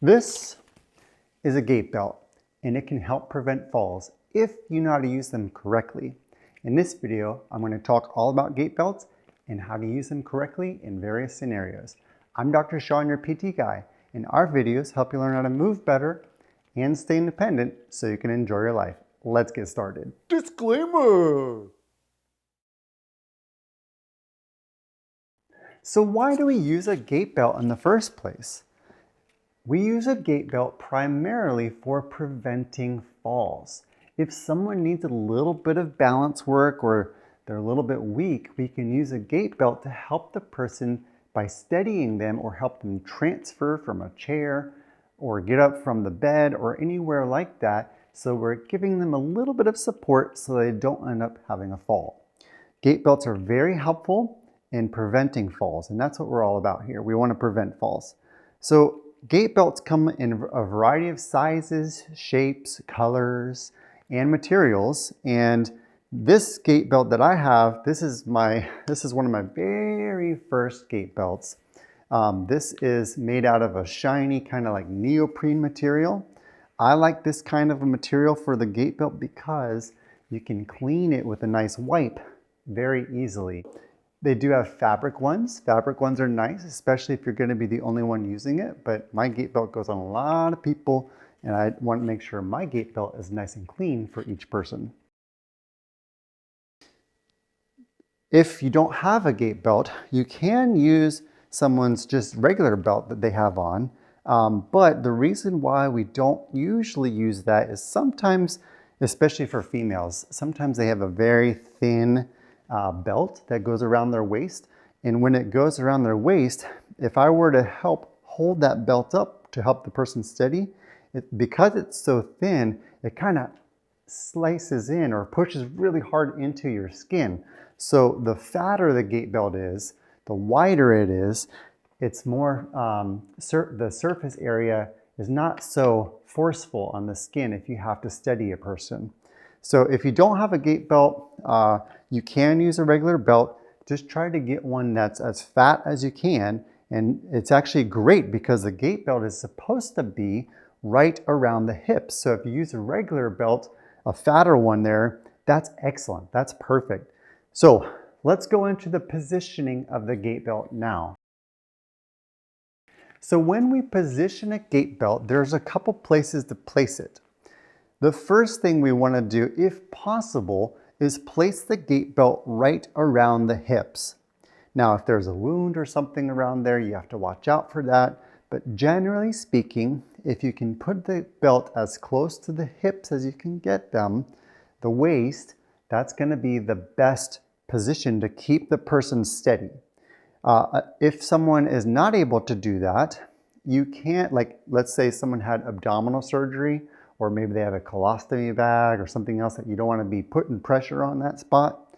This is a gait belt, and it can help prevent falls if you know how to use them correctly. In this video, I'm going to talk all about gait belts and how to use them correctly in various scenarios. I'm Dr. Sean, your PT guy, and our videos help you learn how to move better and stay independent so you can enjoy your life. Let's get started. Disclaimer! So why do we use a gait belt in the first place? We use a gait belt primarily for preventing falls. If someone needs a little bit of balance work or they're a little bit weak, we can use a gait belt to help the person by steadying them or help them transfer from a chair or get up from the bed or anywhere like that. So we're giving them a little bit of support so they don't end up having a fall. Gait belts are very helpful in preventing falls, and that's what we're all about here. We want to prevent falls. So gait belts come in a variety of sizes, shapes, colors, and materials. And this gait belt that I have, this is one of my very first gait belts. This is made out of a shiny kind of like neoprene material. I like this kind of a material for the gait belt because you can clean it with a nice wipe very easily. They do have fabric ones. Fabric ones are nice, especially if you're going to be the only one using it. But my gait belt goes on a lot of people, and I want to make sure my gait belt is nice and clean for each person. If you don't have a gait belt, you can use someone's just regular belt that they have on. But the reason why we don't usually use that is sometimes, especially for females, sometimes they have a very thin belt that goes around their waist. And when it goes around their waist, if I were to help hold that belt up to help the person steady, because it's so thin, it kind of slices in or pushes really hard into your skin. So the fatter the gait belt is, the wider it is, it's more, the surface area is not so forceful on the skin if you have to steady a person. So if you don't have a gait belt, you can use a regular belt. Just try to get one that's as fat as you can. And it's actually great because the gait belt is supposed to be right around the hips. So if you use a regular belt, a fatter one there, that's excellent. That's perfect. So let's go into the positioning of the gait belt now. So when we position a gait belt, there's a couple places to place it. The first thing we want to do, if possible, is place the gait belt right around the hips. Now, if there's a wound or something around there, you have to watch out for that. But generally speaking, if you can put the belt as close to the hips as you can get them, the waist, that's going to be the best position to keep the person steady. If someone is not able to do that, you can't, like, let's say someone had abdominal surgery, or maybe they have a colostomy bag or something else that you don't want to be putting pressure on that spot.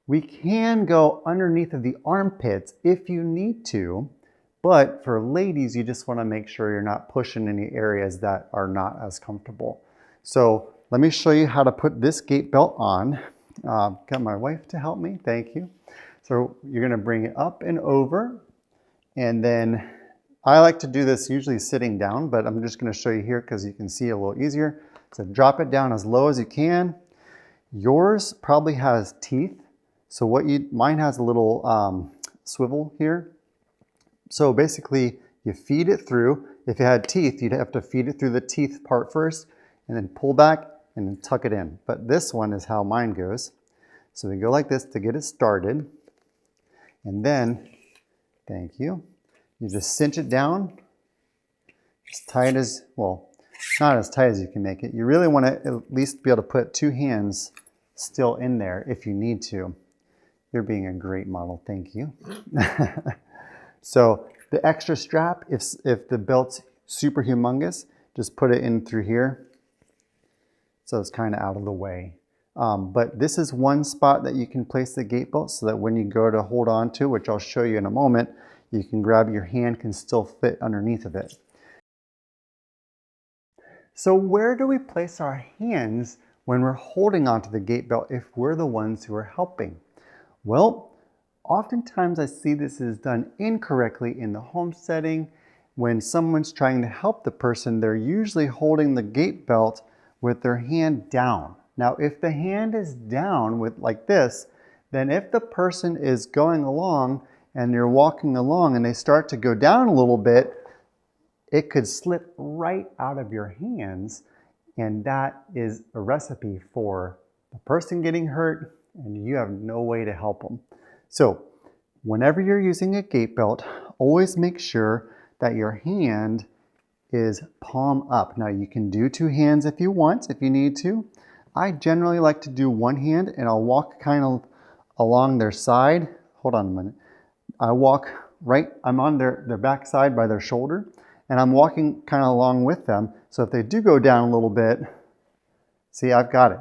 We can go underneath of the armpits if you need to, but for ladies, you just want to make sure you're not pushing any areas that are not as comfortable. So let me show you how to put this gait belt on. Got my wife to help me, thank you. So you're going to bring it up and over, and then I like to do this usually sitting down, but I'm just going to show you here because you can see a little easier. So drop it down as low as you can. Yours probably has teeth. So mine has a little swivel here. So basically you feed it through. If it had teeth, you'd have to feed it through the teeth part first and then pull back and then tuck it in. But this one is how mine goes. So we go like this to get it started. And then, thank you. You just cinch it down as tight as, well, not as tight as you can make it. You really want to at least be able to put two hands still in there if you need to. You're being a great model, thank you. So the extra strap, if the belt's super humongous, just put it in through here. So it's kind of out of the way. But this is one spot that you can place the gait belt so that when you go to hold on to, which I'll show you in a moment, you can grab, your hand can still fit underneath of it. So where do we place our hands when we're holding onto the gait belt if we're the ones who are helping? Well, oftentimes I see this is done incorrectly in the home setting. when someone's trying to help the person, they're usually holding the gait belt with their hand down. Now, if the hand is down with like this, then if the person is going along and you're walking along and they start to go down a little bit, it could slip right out of your hands, and that is a recipe for the person getting hurt and you have no way to help them. So whenever you're using a gait belt, always make sure that your hand is palm up. Now you can do two hands if you want, if you need to. I generally like to do one hand, and I'll walk kind of along their side. Hold on a minute. I walk right, I'm on their back side by their shoulder, and I'm walking kind of along with them. So if they do go down a little bit, see, I've got it.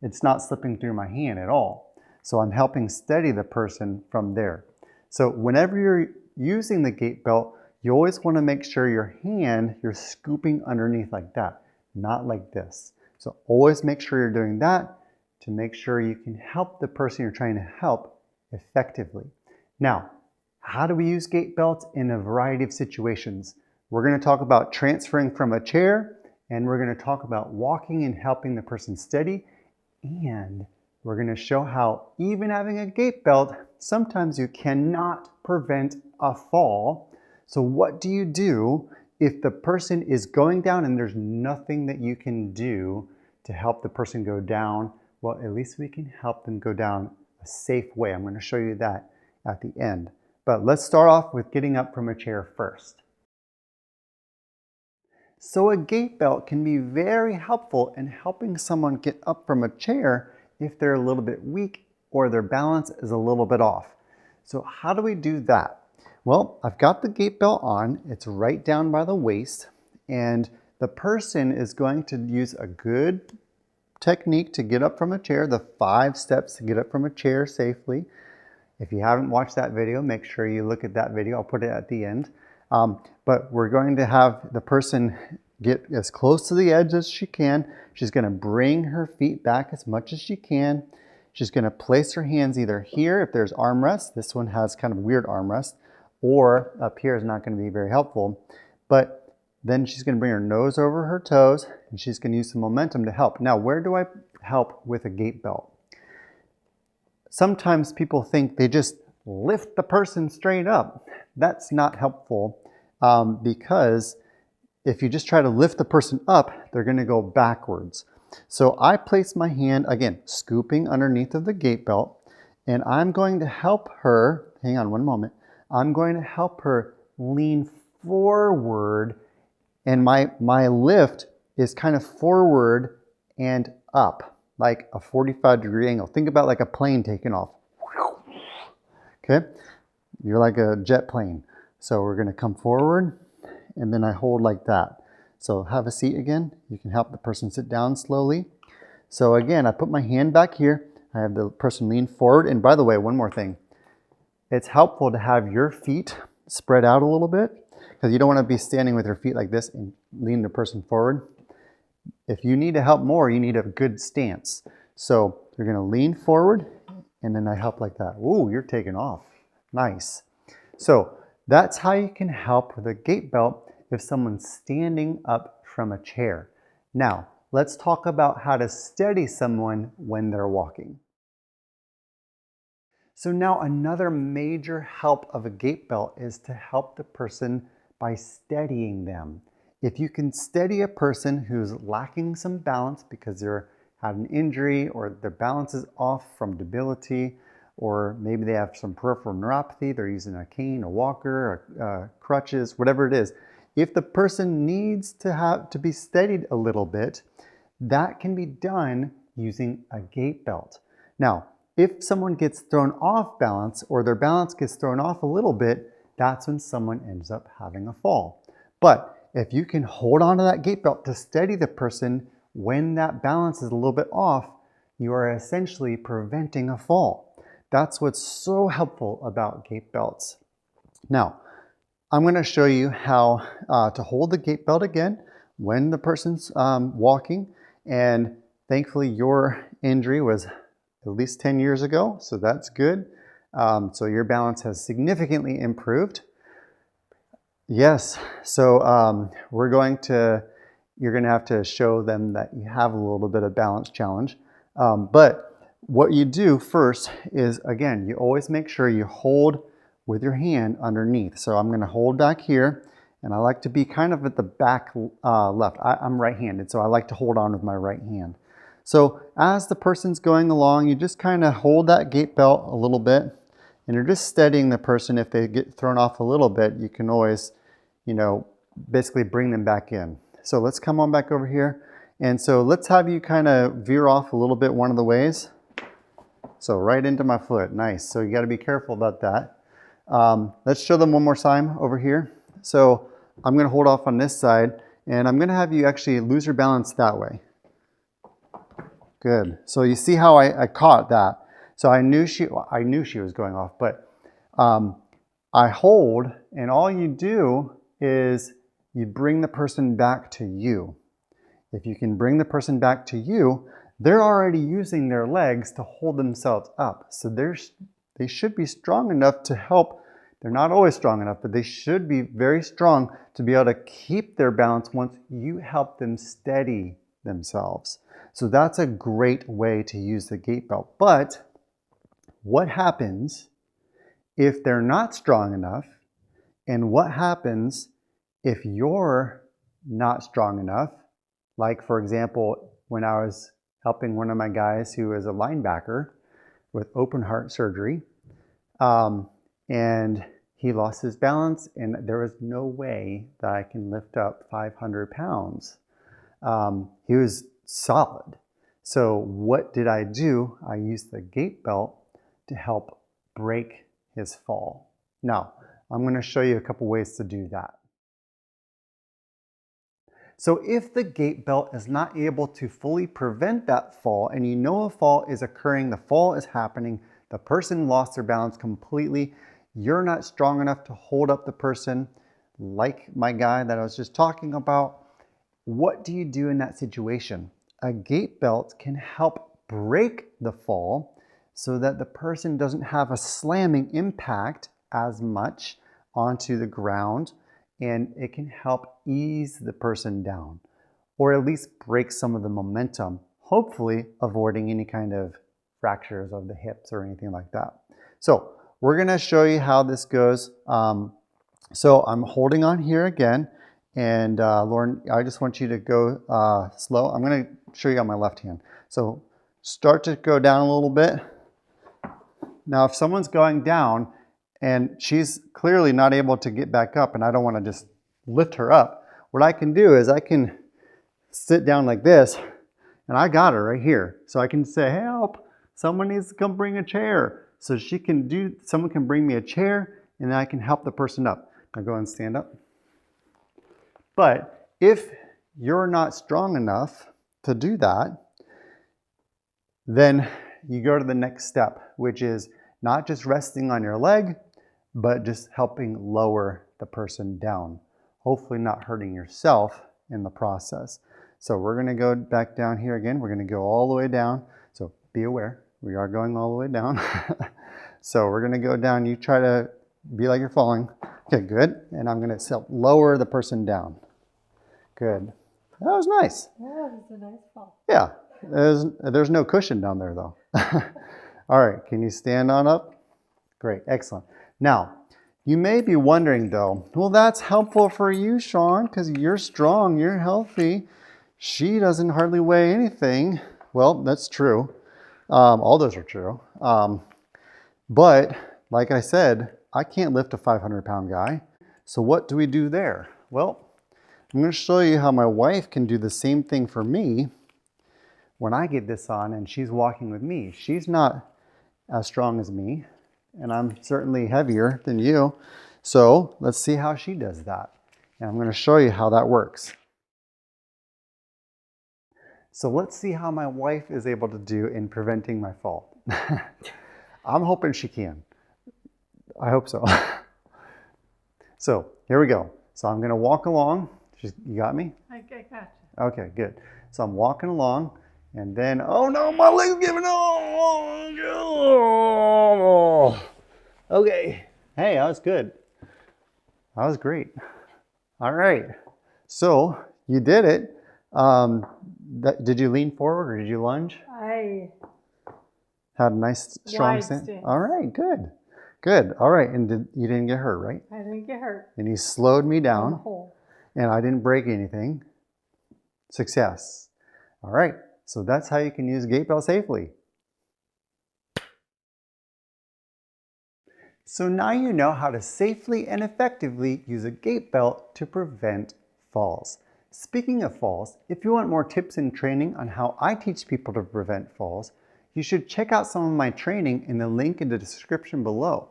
It's not slipping through my hand at all. So I'm helping steady the person from there. So whenever you're using the gait belt, you always want to make sure your hand, you're scooping underneath like that, not like this. So always make sure you're doing that to make sure you can help the person you're trying to help effectively. Now, how do we use gait belts in a variety of situations? We're going to talk about transferring from a chair, and we're going to talk about walking and helping the person steady, and we're going to show how even having a gait belt, sometimes you cannot prevent a fall. So what do you do if the person is going down and there's nothing that you can do to help the person go down? Well, at least we can help them go down a safe way. I'm going to show you that at the end. But let's start off with getting up from a chair first. So a gait belt can be very helpful in helping someone get up from a chair if they're a little bit weak or their balance is a little bit off. So how do we do that? Well, I've got the gait belt on. It's right down by the waist, and the person is going to use a good technique to get up from a chair, the 5 steps to get up from a chair safely. If you haven't watched that video, make sure you look at that video. I'll put it at the end. But we're going to have the person get as close to the edge as she can. She's going to bring her feet back as much as she can. She's going to place her hands either here if there's armrest. This one has kind of weird armrest. Or up here is not going to be very helpful. But then she's going to bring her nose over her toes, and she's going to use some momentum to help. Now, where do I help with a gait belt? Sometimes people think they just lift the person straight up. That's not helpful because if you just try to lift the person up, they're going to go backwards. So I place my hand, again, scooping underneath of the gait belt, and I'm going to help her, hang on one moment, I'm going to help her lean forward, and my lift is kind of forward and up, like a 45-degree angle. Think about like a plane taking off. Okay, you're like a jet plane. So we're going to come forward, and then I hold like that. So have a seat again. You can help the person sit down slowly. So again, I put my hand back here. I have the person lean forward. And by the way, one more thing. It's helpful to have your feet spread out a little bit because you don't want to be standing with your feet like this and lean the person forward. If you need to help more, you need a good stance. So you're going to lean forward, and then I help like that. Ooh, you're taking off. Nice. So that's how you can help with a gait belt if someone's standing up from a chair. Now, let's talk about how to steady someone when they're walking. So now another major help of a gait belt is to help the person by steadying them. If you can steady a person who's lacking some balance because they're had an injury or their balance is off from debility, or maybe they have some peripheral neuropathy, they're using a cane, a walker, or crutches, whatever it is. If the person needs to be steadied a little bit, that can be done using a gait belt. Now, if someone gets thrown off balance or their balance gets thrown off a little bit, that's when someone ends up having a fall. But if you can hold on to that gait belt to steady the person when that balance is a little bit off, you are essentially preventing a fall. That's what's so helpful about gait belts. Now, I'm going to show you how to hold the gait belt again when the person's walking. And thankfully, your injury was at least 10 years ago, so that's good. So your balance has significantly improved. Yes. So you're going to have to show them that you have a little bit of balance challenge. But what you do first is, again, you always make sure you hold with your hand underneath. So I'm going to hold back here, and I like to be kind of at the back left. I'm right-handed, so I like to hold on with my right hand. So as the person's going along, you just kind of hold that gait belt a little bit, and you're just steadying the person. If they get thrown off a little bit, you can always, basically bring them back in. So let's come on back over here. And so let's have you kind of veer off a little bit one of the ways. So right into my foot, nice. So you got to be careful about that. Let's show them one more time over here. So I'm going to hold off on this side, and I'm going to have you actually lose your balance that way. Good. So you see how I caught that. So I knew she was going off, but I hold, and all you do is you bring the person back to you. If you can bring the person back to you, they're already using their legs to hold themselves up. So they should be strong enough to help. They're not always strong enough, but they should be very strong to be able to keep their balance once you help them steady themselves. So that's a great way to use the gait belt. But what happens if they're not strong enough? And what happens if you're not strong enough? Like, for example, when I was helping one of my guys who is a linebacker with open heart surgery, and he lost his balance, and there was no way that I can lift up 500 pounds. He was solid. So what did I do? I used the gait belt to help break his fall. Now, I'm going to show you a couple ways to do that. So if the gait belt is not able to fully prevent that fall, and you know a fall is occurring, the fall is happening, the person lost their balance completely, you're not strong enough to hold up the person, like my guy that I was just talking about, what do you do in that situation? A gait belt can help break the fall so that the person doesn't have a slamming impact as much onto the ground, and it can help ease the person down, or at least break some of the momentum, hopefully avoiding any kind of fractures of the hips or anything like that. So we're going to show you how this goes. So I'm holding on here again, and Lauren, I just want you to go slow. I'm going to show you on my left hand. So start to go down a little bit. Now if someone's going down and she's clearly not able to get back up, and I don't want to just lift her up, what I can do is I can sit down like this, and I got her right here. So I can say, help, someone needs to come bring a chair. So someone can bring me a chair, and then I can help the person up. Now go and stand up. But if you're not strong enough to do that, then you go to the next step, which is not just resting on your leg, but just helping lower the person down. Hopefully not hurting yourself in the process. So we're going to go back down here again. We're going to go all the way down. So be aware, we are going all the way down. So we're going to go down. You try to be like you're falling. Okay, good. And I'm going to help lower the person down. Good. That was nice. Yeah, it was a nice fall. Yeah. There's no cushion down there though. All right, can you stand on up? Great, excellent. Now, you may be wondering though, well, that's helpful for you, Sean, because you're strong, you're healthy. She doesn't hardly weigh anything. Well, that's true. All those are true. But like I said, I can't lift a 500-pound guy. So what do we do there? Well, I'm going to show you how my wife can do the same thing for me when I get this on and she's walking with me. She's not as strong as me, and I'm certainly heavier than you. So let's see how she does that. And I'm going to show you how that works. So let's see how my wife is able to do in preventing my fall. I'm hoping she can. I hope so. So here we go. So I'm going to walk along. You got me? I got you. Okay, good. So I'm walking along, and then, oh no, my leg's giving up. Okay. Hey, that was good. That was great. All right. So you did it. Did you lean forward or did you lunge? I Had a nice strong stance. All right, good. Good. All right. And you didn't get hurt, right? I didn't get hurt. And you slowed me On the down. whole. And I didn't break anything. Success. All right. So that's how you can use Gait Belt safely. So now you know how to safely and effectively use a gait belt to prevent falls. Speaking of falls, if you want more tips and training on how I teach people to prevent falls, you should check out some of my training in the link in the description below.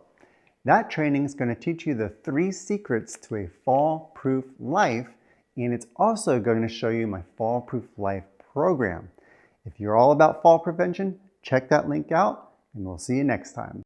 That training is going to teach you the 3 secrets to a fall-proof life, and it's also going to show you my fall-proof life program. If you're all about fall prevention, check that link out, and we'll see you next time.